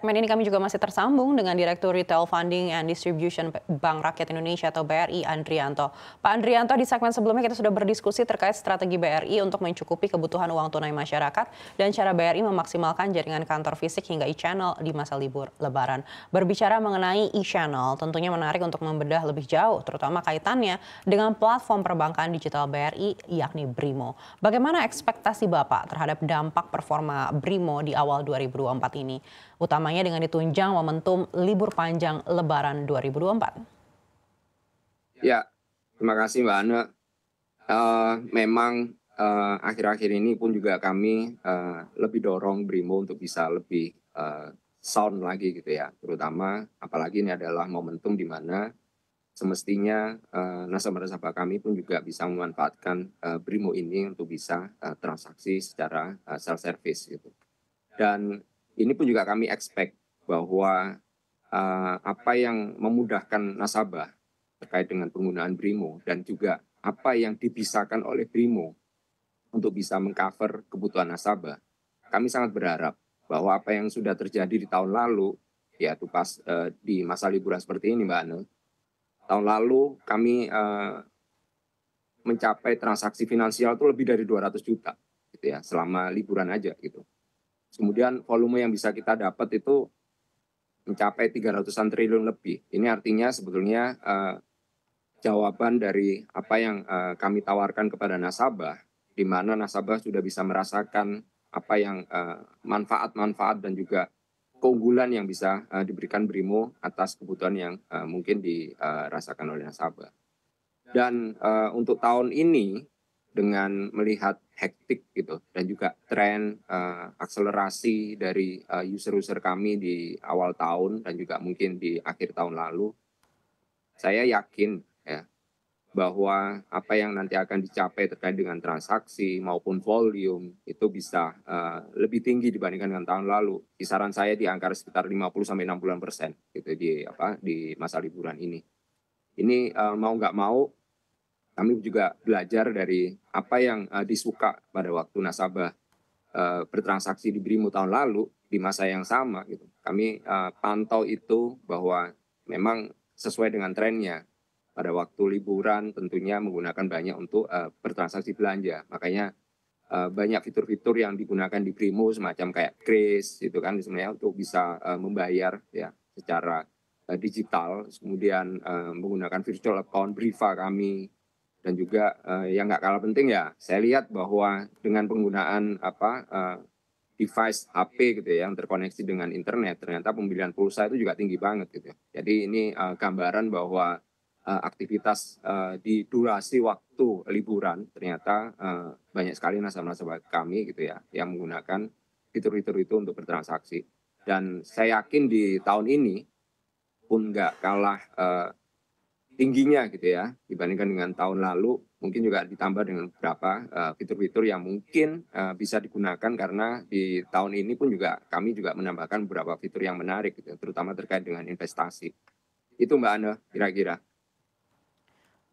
segmen ini kami juga masih tersambung dengan Direktur Retail Funding and Distribution Bank Rakyat Indonesia atau BRI, Andrianto. Pak Andrianto, di segmen sebelumnya kita sudah berdiskusi terkait strategi BRI untuk mencukupi kebutuhan uang tunai masyarakat dan cara BRI memaksimalkan jaringan kantor fisik hingga e-channel di masa libur Lebaran. Berbicara mengenai e-channel, tentunya menarik untuk membedah lebih jauh, terutama kaitannya dengan platform perbankan digital BRI, yakni Brimo. Bagaimana ekspektasi Bapak terhadap dampak performa Brimo di awal 2024 ini? Utamanya dengan ditunjang momentum libur panjang Lebaran 2024. Ya, terima kasih Mbak Ana. Memang akhir-akhir ini pun juga kami lebih dorong Brimo untuk bisa lebih sound lagi gitu ya. Terutama apalagi ini adalah momentum di mana semestinya nasabah-nasabah kami pun juga bisa memanfaatkan Brimo ini untuk bisa transaksi secara self-service gitu. Dan ini pun juga kami expect bahwa apa yang memudahkan nasabah terkait dengan penggunaan Brimo dan juga apa yang dipisahkan oleh Brimo untuk bisa mengcover kebutuhan nasabah. Kami sangat berharap bahwa apa yang sudah terjadi di tahun lalu, yaitu pas di masa liburan seperti ini Mbak Anu, tahun lalu kami mencapai transaksi finansial itu lebih dari 200 juta gitu ya, selama liburan aja gitu. Kemudian volume yang bisa kita dapat itu mencapai 300-an triliun lebih. Ini artinya sebetulnya jawaban dari apa yang kami tawarkan kepada nasabah, di mana nasabah sudah bisa merasakan apa yang manfaat-manfaat dan juga keunggulan yang bisa diberikan Brimo atas kebutuhan yang mungkin dirasakan oleh nasabah. Dan untuk tahun ini dengan melihat hektik gitu dan juga tren akselerasi dari user-user kami di awal tahun dan juga mungkin di akhir tahun lalu, saya yakin ya bahwa apa yang nanti akan dicapai terkait dengan transaksi maupun volume itu bisa lebih tinggi dibandingkan dengan tahun lalu. Kisaran saya di angka sekitar 50-60% gitu di masa liburan ini. Ini mau nggak mau kami juga belajar dari apa yang disuka pada waktu nasabah bertransaksi di Brimo tahun lalu di masa yang sama gitu. Kami pantau itu bahwa memang sesuai dengan trennya. Pada waktu liburan tentunya menggunakan banyak untuk bertransaksi belanja. Makanya banyak fitur-fitur yang digunakan di Brimo semacam kayak Kris itu kan sebenarnya untuk bisa membayar ya secara digital. Kemudian menggunakan virtual account Briva kami. Dan juga yang nggak kalah penting ya, saya lihat bahwa dengan penggunaan device HP gitu ya, yang terkoneksi dengan internet, ternyata pembelian pulsa itu juga tinggi banget gitu. Jadi ini gambaran bahwa aktivitas di durasi waktu liburan ternyata banyak sekali nasabah-nasabah kami gitu ya, yang menggunakan fitur-fitur itu untuk bertransaksi. Dan saya yakin di tahun ini pun nggak kalah tingginya gitu ya dibandingkan dengan tahun lalu, mungkin juga ditambah dengan beberapa fitur-fitur yang mungkin bisa digunakan karena di tahun ini pun juga kami juga menambahkan beberapa fitur yang menarik gitu, terutama terkait dengan investasi. Itu Mbak Ana kira-kira.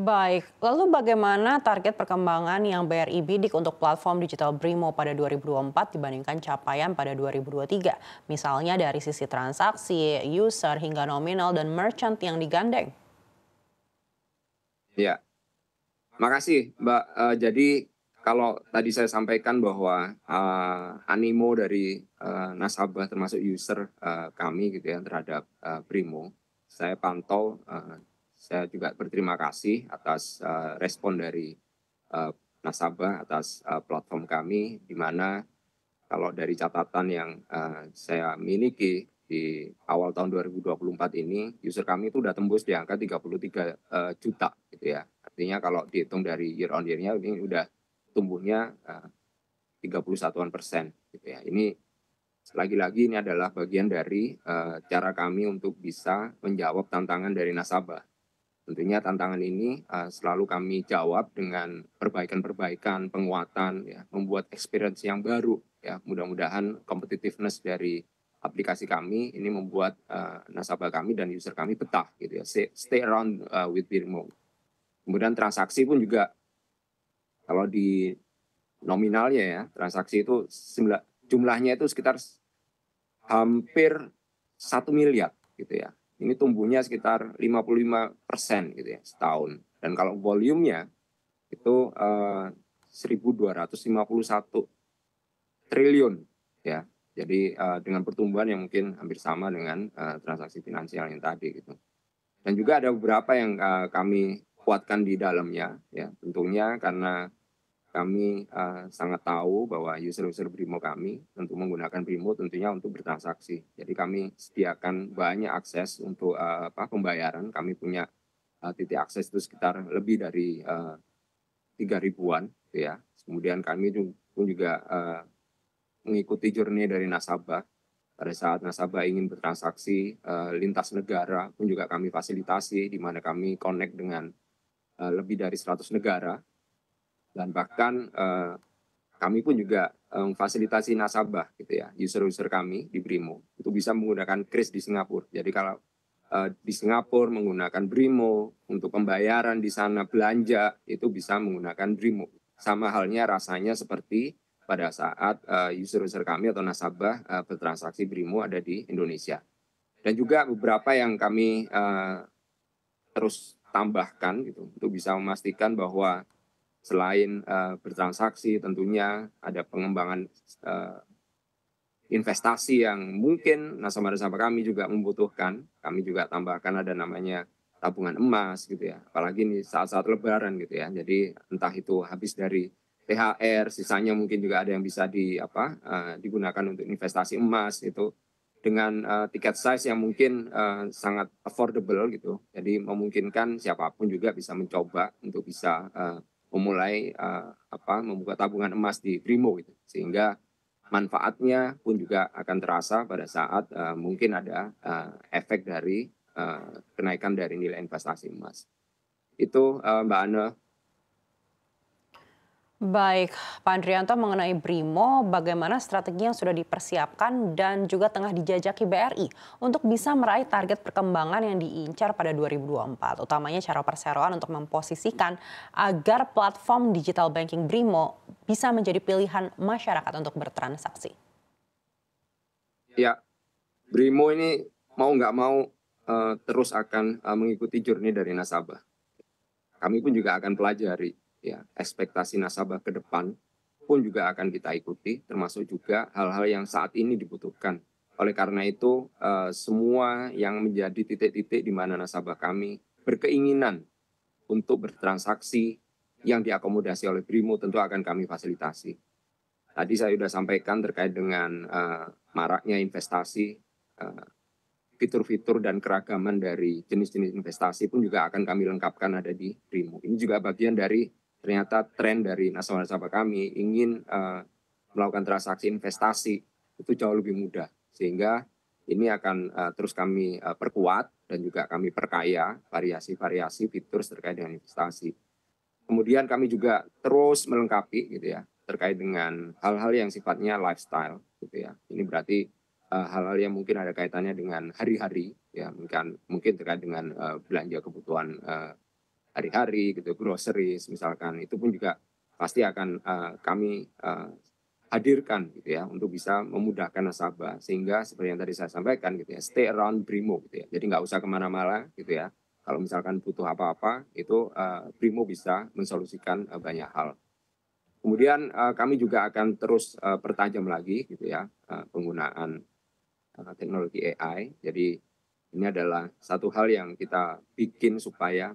Baik, lalu bagaimana target perkembangan yang BRI bidik untuk platform digital Brimo pada 2024 dibandingkan capaian pada 2023? Misalnya dari sisi transaksi, user, hingga nominal dan merchant yang digandeng. Ya, makasih Mbak. Jadi kalau tadi saya sampaikan bahwa animo dari nasabah termasuk user kami gitu ya terhadap Brimo, saya pantau, saya juga berterima kasih atas respon dari nasabah atas platform kami, di mana kalau dari catatan yang saya miliki di awal tahun 2024 ini, user kami itu udah tembus di angka 33 juta gitu ya. Artinya kalau dihitung dari year on year-nya ini udah tumbuhnya 31% gitu ya. Ini lagi-lagi ini adalah bagian dari cara kami untuk bisa menjawab tantangan dari nasabah. Tentunya tantangan ini selalu kami jawab dengan perbaikan-perbaikan, penguatan, ya, membuat experience yang baru. Ya, mudah-mudahan competitiveness dari aplikasi kami ini membuat nasabah kami dan user kami betah, gitu ya. Stay around with Birmo. Kemudian transaksi pun juga kalau di nominalnya ya, transaksi itu jumlahnya itu sekitar hampir 1 miliar gitu ya. Ini tumbuhnya sekitar 55% gitu ya setahun. Dan kalau volumenya itu 1.251 triliun ya. Jadi dengan pertumbuhan yang mungkin hampir sama dengan transaksi finansial yang tadi gitu. Dan juga ada beberapa yang kami kuatkan di dalamnya ya. Tentunya karena kami sangat tahu bahwa user-user Brimo kami untuk menggunakan Brimo tentunya untuk bertransaksi. Jadi kami sediakan banyak akses untuk pembayaran. Kami punya titik akses itu sekitar lebih dari 3.000-an gitu ya. Kemudian kami pun juga mengikuti journey dari nasabah. Pada saat nasabah ingin bertransaksi lintas negara pun juga kami fasilitasi, di mana kami connect dengan lebih dari 100 negara. Dan bahkan kami pun juga memfasilitasi nasabah gitu ya, user-user kami di Brimo itu bisa menggunakan kris di Singapura. Jadi kalau di Singapura menggunakan Brimo untuk pembayaran di sana, belanja itu bisa menggunakan Brimo. Sama halnya rasanya seperti pada saat user-user kami atau nasabah bertransaksi Brimo ada di Indonesia. Dan juga beberapa yang kami terus tambahkan gitu untuk bisa memastikan bahwa selain bertransaksi tentunya ada pengembangan investasi yang mungkin nasabah-nasabah kami juga membutuhkan. Kami juga tambahkan ada namanya tabungan emas gitu ya. Apalagi di saat-saat lebaran gitu ya. Jadi entah itu habis dari THR, sisanya mungkin juga ada yang bisa digunakan untuk investasi emas itu dengan tiket size yang mungkin sangat affordable gitu. Jadi memungkinkan siapapun juga bisa mencoba untuk bisa memulai membuka tabungan emas di Brimo gitu. Sehingga manfaatnya pun juga akan terasa pada saat mungkin ada efek dari kenaikan dari nilai investasi emas. Itu Mbak Ana. Baik, Pak Andrianto, mengenai Brimo, bagaimana strategi yang sudah dipersiapkan dan juga tengah dijajaki BRI untuk bisa meraih target perkembangan yang diincar pada 2024, utamanya cara perseroan untuk memposisikan agar platform digital banking Brimo bisa menjadi pilihan masyarakat untuk bertransaksi. Ya, Brimo ini mau nggak mau terus akan mengikuti journey dari nasabah. Kami pun juga akan pelajari ya ekspektasi nasabah ke depan pun juga akan kita ikuti, termasuk juga hal-hal yang saat ini dibutuhkan. Oleh karena itu semua yang menjadi titik-titik di mana nasabah kami berkeinginan untuk bertransaksi yang diakomodasi oleh Brimo tentu akan kami fasilitasi. Tadi saya sudah sampaikan terkait dengan maraknya investasi, fitur-fitur dan keragaman dari jenis-jenis investasi pun juga akan kami lengkapkan ada di Brimo. Ini juga bagian dari ternyata tren dari nasabah-nasabah kami ingin melakukan transaksi investasi itu jauh lebih mudah. Sehingga ini akan terus kami perkuat dan juga kami perkaya variasi-variasi fitur terkait dengan investasi. Kemudian kami juga terus melengkapi gitu ya terkait dengan hal-hal yang sifatnya lifestyle gitu ya. Ini berarti hal-hal yang mungkin ada kaitannya dengan hari-hari ya, mungkin terkait dengan belanja kebutuhan hari-hari gitu, groceries misalkan, itu pun juga pasti akan kami hadirkan gitu ya untuk bisa memudahkan nasabah, sehingga seperti yang tadi saya sampaikan gitu ya, stay around Brimo gitu ya, jadi nggak usah kemana-mana gitu ya. Kalau misalkan butuh apa-apa itu Brimo bisa mensolusikan banyak hal. Kemudian kami juga akan terus pertajam lagi gitu ya penggunaan teknologi AI. Jadi ini adalah satu hal yang kita bikin supaya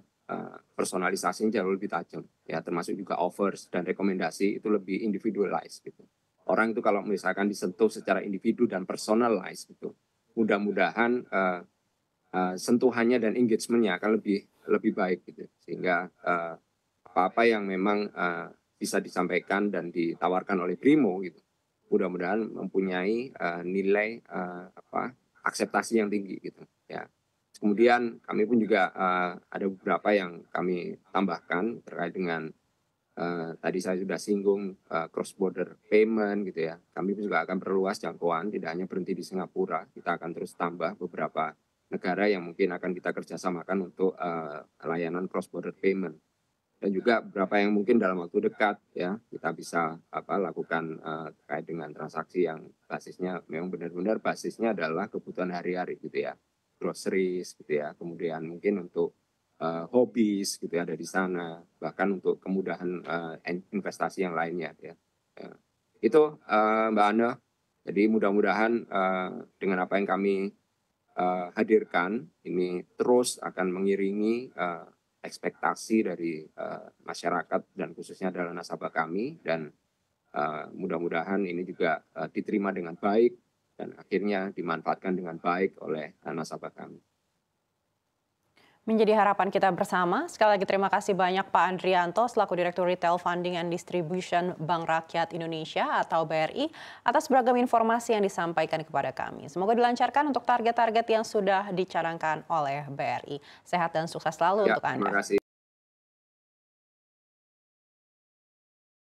personalisasinya jauh lebih tajam ya, termasuk juga offers dan rekomendasi itu lebih individualized gitu. Orang itu kalau misalkan disentuh secara individu dan personalized gitu, mudah-mudahan sentuhannya dan engagementnya akan lebih baik gitu, sehingga apa-apa yang memang bisa disampaikan dan ditawarkan oleh Brimo gitu, mudah-mudahan mempunyai nilai akseptasi yang tinggi gitu ya. Kemudian kami pun juga ada beberapa yang kami tambahkan terkait dengan tadi saya sudah singgung cross border payment gitu ya. Kami pun juga akan perluas jangkauan, tidak hanya berhenti di Singapura, kita akan terus tambah beberapa negara yang mungkin akan kita kerjasamakan untuk layanan cross border payment. dan juga beberapa yang mungkin dalam waktu dekat ya kita bisa lakukan terkait dengan transaksi yang basisnya memang benar-benar basisnya adalah kebutuhan hari-hari gitu ya, groceries gitu ya, kemudian mungkin untuk hobbies gitu ya ada di sana, bahkan untuk kemudahan investasi yang lainnya ya. Itu Mbak Ana, jadi mudah-mudahan dengan apa yang kami hadirkan ini terus akan mengiringi ekspektasi dari masyarakat dan khususnya adalah nasabah kami, dan mudah-mudahan ini juga diterima dengan baik dan akhirnya dimanfaatkan dengan baik oleh nasabah kami. Menjadi harapan kita bersama. Sekali lagi terima kasih banyak Pak Andrianto selaku Direktur Retail Funding and Distribution Bank Rakyat Indonesia atau BRI atas beragam informasi yang disampaikan kepada kami. Semoga dilancarkan untuk target-target yang sudah dicanangkan oleh BRI. Sehat dan sukses selalu Ya, untuk Anda. terima kasih.